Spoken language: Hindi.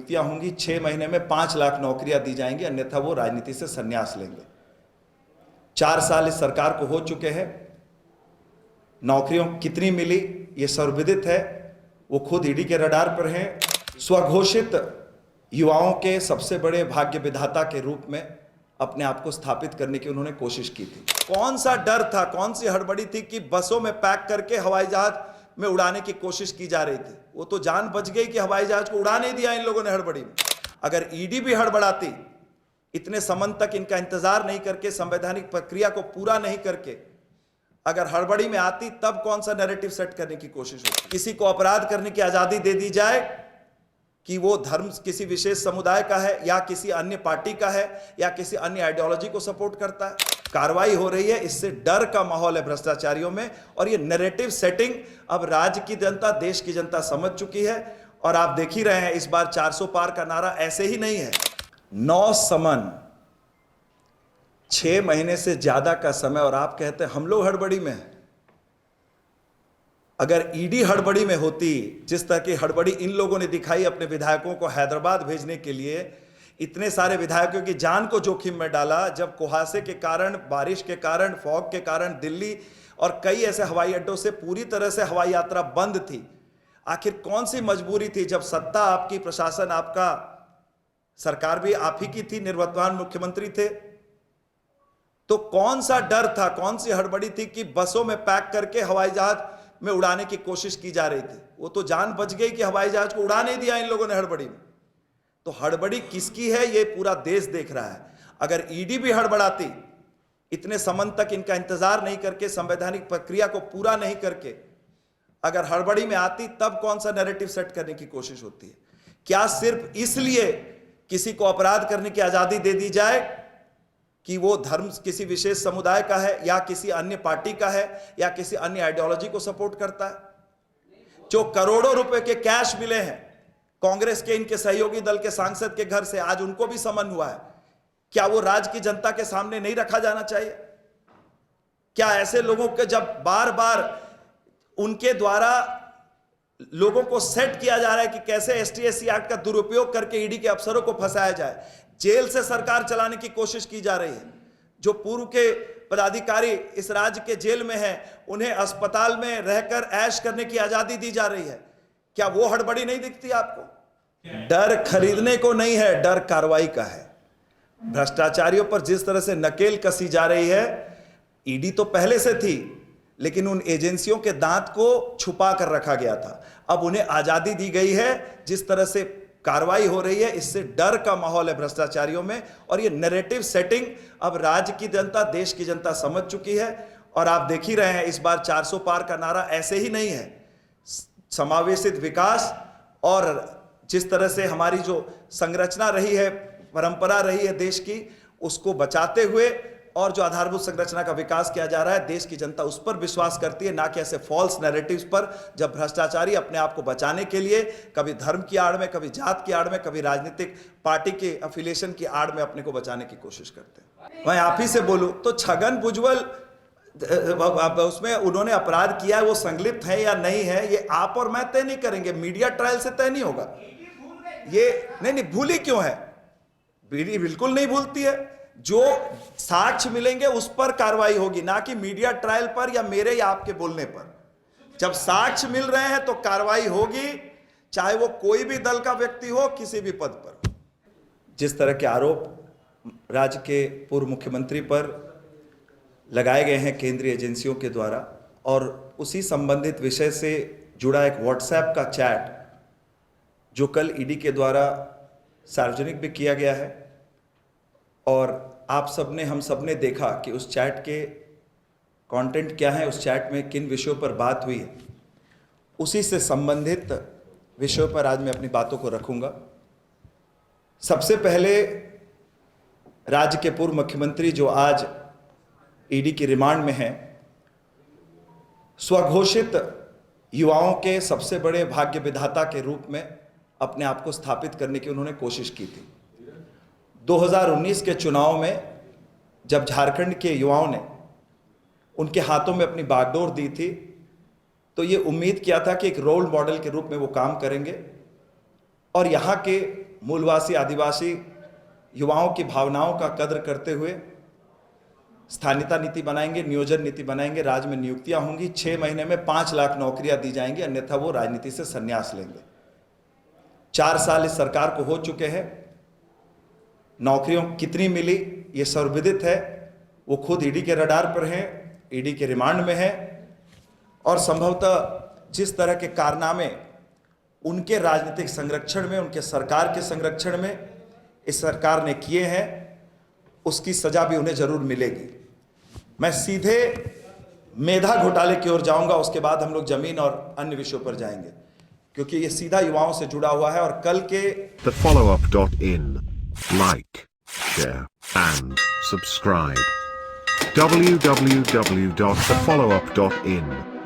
नियुक्तियां होंगी, 6 महीने में 5 लाख नौकरियां दी जाएंगी, अन्यथा वो राजनीति से संन्यास लेंगे। 4 साल इस सरकार को हो चुके हैं, नौकरियों कितनी मिली ये सर्वविदित है, वो खुद ईडी के रडार पर हैं। स्वघोषित युवाओं के सबसे बड़े भाग्य विधाता के रूप में अपने आप को स्थापित करने की उन्होंने कोशिश की थी। कौन सा डर था, कौन सी हड़बड़ी थी कि बसों में पैक करके हवाई जहाज में उड़ाने की कोशिश की जा रही थी। वो तो जान बच गई कि हवाई जहाज को उड़ा नहीं दिया इन लोगों ने हड़बड़ी में। अगर ईडी भी हड़बड़ाती, इतने समय तक इनका इंतजार नहीं करके, संवैधानिक प्रक्रिया को पूरा नहीं करके अगर हड़बड़ी में आती, तब कौन सा नैरेटिव सेट करने की कोशिश होती। किसी को अपराध करने की आजादी दे दी जाए कि वो धर्म किसी विशेष समुदाय का है या किसी अन्य पार्टी का है या किसी अन्य आइडियोलॉजी को सपोर्ट करता है। कार्रवाई हो रही है, इससे डर का माहौल है भ्रष्टाचारियों में, और ये नैरेटिव सेटिंग अब राज्य की जनता, देश की जनता समझ चुकी है। और आप देख ही रहे हैं, इस बार 400 पार का नारा ऐसे ही नहीं है। 9 समन, 6 महीने से ज्यादा का समय, और आप कहते हैं हम लोग हड़बड़ी में हैं। अगर ईडी हड़बड़ी में होती, जिस तरह की हड़बड़ी इन लोगों ने दिखाई अपने विधायकों को हैदराबाद भेजने के लिए, इतने सारे विधायकों की जान को जोखिम में डाला, जब कुहासे के कारण, बारिश के कारण, फॉग के कारण दिल्ली और कई ऐसे हवाई अड्डों से पूरी तरह से हवाई यात्रा बंद थी। आखिर कौन सी मजबूरी थी, जब सत्ता आपकी, प्रशासन आपका, सरकार भी आप ही की थी, निर्वतमान मुख्यमंत्री थे, तो कौन सा डर था, कौन सी हड़बड़ी थी कि बसों में पैक करके हवाई जहाज में उड़ाने की कोशिश की जा रही थी। वो तो जान बच गई कि हवाई जहाज को उड़ा नहीं दिया इन लोगों ने हड़बड़ी में। तो हड़बड़ी किसकी है, ये पूरा देश देख रहा है। अगर ईडी भी हड़बड़ाती, इतने समय तक इनका इंतजार नहीं करके, संवैधानिक प्रक्रिया को पूरा नहीं करके अगर हड़बड़ी में आती, तब कौन सा नैरेटिव सेट करने की कोशिश होती है। क्या सिर्फ इसलिए किसी को अपराध करने की आजादी दे दी जाए कि वो धर्म किसी विशेष समुदाय का है या किसी अन्य पार्टी का है या किसी अन्य आइडियोलॉजी को सपोर्ट करता है। जो करोड़ों रुपए के कैश मिले हैं कांग्रेस के, इनके सहयोगी दल के सांसद के घर से, आज उनको भी समन हुआ है। क्या वो राज्य की जनता के सामने नहीं रखा जाना चाहिए? क्या ऐसे लोगों के, जब बार बार उनके द्वारा लोगों को सेट किया जा रहा है कि कैसे एसटी/एससी एक्ट का दुरुपयोग करके ईडी के अफसरों को फंसाया जाए, जेल से सरकार चलाने की कोशिश की जा रही है। जो पूर्व के पदाधिकारी इस राज्य के जेल में हैं, उन्हें अस्पताल में रहकर ऐश करने की आजादी दी जा रही है। क्या वो हड़बड़ी नहीं दिखती आपको? डर खरीदने को नहीं है, डर कार्रवाई का है। भ्रष्टाचारियों पर जिस तरह से नकेल कसी जा रही है, ईडी तो पहले से थी, लेकिन उन एजेंसियों के दांत को छुपा कर रखा गया था। अब उन्हें आजादी दी गई है। जिस तरह से कार्रवाई हो रही है, इससे डर का माहौल है भ्रष्टाचारियों में, और ये नैरेटिव सेटिंग अब राज्य की जनता, देश की जनता समझ चुकी है। और आप देख ही रहे हैं, इस बार 400 पार का नारा ऐसे ही नहीं है। समावेशित विकास, और जिस तरह से हमारी जो संरचना रही है, परंपरा रही है देश की, उसको बचाते हुए, और जो आधारभूत संरचना का विकास किया जा रहा है, देश की जनता उस पर विश्वास करती है, ना कि ऐसे फॉल्स नैरेटिव्स पर, जब भ्रष्टाचारी अपने आप को बचाने के लिए कभी धर्म की आड़ में, कभी जात की आड़ में, कभी राजनीतिक पार्टी के अफिलिएशन की आड़ में अपने को बचाने की कोशिश करते हैं। मैं आप ही से बोलूं तो छगन भुजबल, उसमें उन्होंने अपराध किया है, वो संलिप्त है या नहीं है, ये आप और मैं तय नहीं करेंगे, मीडिया ट्रायल से तय नहीं होगा। ये नहीं, भूली क्यों है? बिल्कुल नहीं भूलती है। जो साक्ष्य मिलेंगे उस पर कार्रवाई होगी, ना कि मीडिया ट्रायल पर या मेरे या आपके बोलने पर। जब साक्ष्य मिल रहे हैं तो कार्रवाई होगी, चाहे वो कोई भी दल का व्यक्ति हो, किसी भी पद पर। जिस तरह के आरोप राज्य के पूर्व मुख्यमंत्री पर लगाए गए हैं केंद्रीय एजेंसियों के द्वारा, और उसी संबंधित विषय से जुड़ा एक व्हाट्सएप का चैट जो कल ईडी के द्वारा सार्वजनिक भी किया गया है, और आप सबने, हम सबने देखा कि उस चैट के कंटेंट क्या है, उस चैट में किन विषयों पर बात हुई है। उसी से संबंधित विषयों पर आज मैं अपनी बातों को रखूंगा। सबसे पहले, राज्य के पूर्व मुख्यमंत्री जो आज ईडी की रिमांड में हैं, स्वघोषित युवाओं के सबसे बड़े भाग्य विधाता के रूप में अपने आप को स्थापित करने की उन्होंने कोशिश की थी। 2019 के चुनाव में जब झारखंड के युवाओं ने उनके हाथों में अपनी बागडोर दी थी, तो ये उम्मीद किया था कि एक रोल मॉडल के रूप में वो काम करेंगे और यहाँ के मूलवासी आदिवासी युवाओं की भावनाओं का कद्र करते हुए स्थानीयता नीति बनाएंगे, नियोजन नीति बनाएंगे, राज्य में नियुक्तियां होंगी, 6 महीने में 5 लाख नौकरियां दी जाएंगी, अन्यथा वो राजनीति से संन्यास लेंगे। 4 साल इस सरकार को हो चुके हैं, नौकरियों कितनी मिली ये सर्वविदित है। वो खुद ईडी के रडार पर हैं, ईडी के रिमांड में है, और संभवतः जिस तरह के कारनामे उनके राजनीतिक संरक्षण में, उनके सरकार के संरक्षण में इस सरकार ने किए हैं, उसकी सजा भी उन्हें जरूर मिलेगी। मैं सीधे मेधा घोटाले की ओर जाऊंगा, उसके बाद हम लोग जमीन और अन्य विषयों पर जाएंगे, क्योंकि ये सीधा युवाओं से जुड़ा हुआ है। और कल के thefollowup.in, like, share and subscribe. www.thefollowup.in